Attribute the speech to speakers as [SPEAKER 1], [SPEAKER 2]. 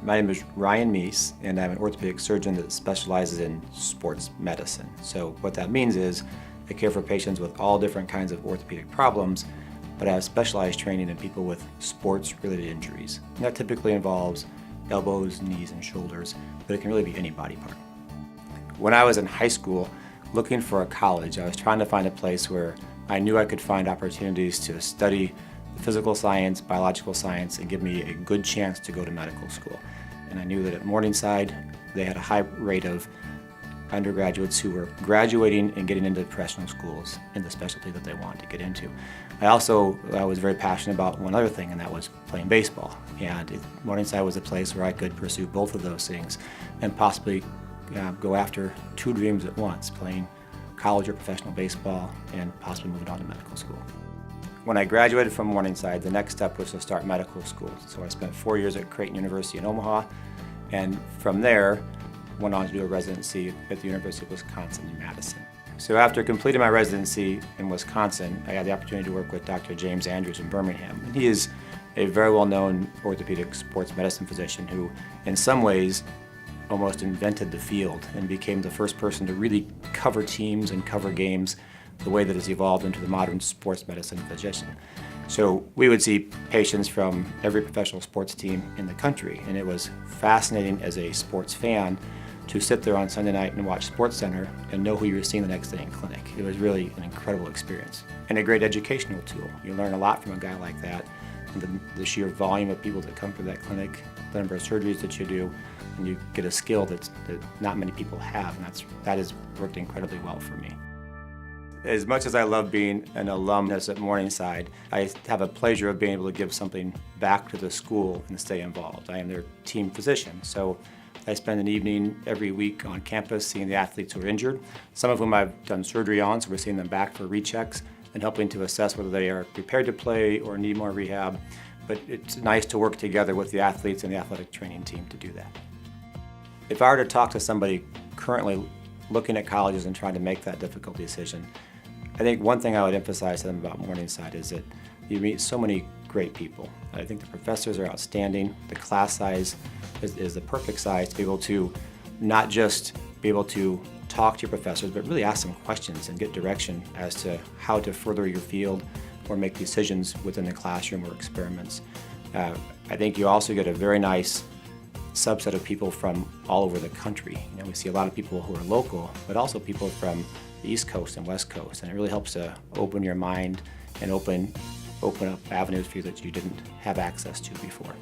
[SPEAKER 1] My name is Ryan Meis, and I'm an orthopedic surgeon that specializes in sports medicine. So what that means is I care for patients with all different kinds of orthopedic problems, but I have specialized training in people with sports-related injuries. And that typically involves elbows, knees, and shoulders, but it can really be any body part. When I was in high school, looking for a college, I was trying to find a place where I knew I could find opportunities to study physical science, biological science, and give me a good chance to go to medical school. And I knew that at Morningside, they had a high rate of undergraduates who were graduating and getting into professional schools in the specialty that they wanted to get into. I was very passionate about one other thing, and that was playing baseball. And Morningside was a place where I could pursue both of those things and possibly go after two dreams at once, playing college or professional baseball and possibly moving on to medical school. When I graduated from Morningside, the next step was to start medical school. So I spent 4 years at Creighton University in Omaha, and from there went on to do a residency at the University of Wisconsin in Madison. So after completing my residency in Wisconsin, I had the opportunity to work with Dr. James Andrews in Birmingham. And he is a very well-known orthopedic sports medicine physician who, in some ways, almost invented the field and became the first person to really cover teams and cover games the way that has evolved into the modern sports medicine physician. So we would see patients from every professional sports team in the country, and it was fascinating as a sports fan to sit there on Sunday night and watch SportsCenter and know who you were seeing the next day in clinic. It was really an incredible experience and a great educational tool. You learn a lot from a guy like that, and the sheer volume of people that come through that clinic, the number of surgeries that you do, and you get a skill that not many people have, and that has worked incredibly well for me. As much as I love being an alumnus at Morningside, I have a pleasure of being able to give something back to the school and stay involved. I am their team physician, so I spend an evening every week on campus seeing the athletes who are injured, some of whom I've done surgery on, so we're seeing them back for rechecks and helping to assess whether they are prepared to play or need more rehab. But it's nice to work together with the athletes and the athletic training team to do that. If I were to talk to somebody currently looking at colleges and trying to make that difficult decision, I think one thing I would emphasize to them about Morningside is that you meet so many great people. I think the professors are outstanding. The class size is the perfect size to be able to not just be able to talk to your professors, but really ask them questions and get direction as to how to further your field or make decisions within the classroom or experiments. I think you also get a very nice subset of people from all over the country. You know, we see a lot of people who are local, but also people from the East Coast and West Coast, and it really helps to open your mind and open up avenues for you that you didn't have access to before.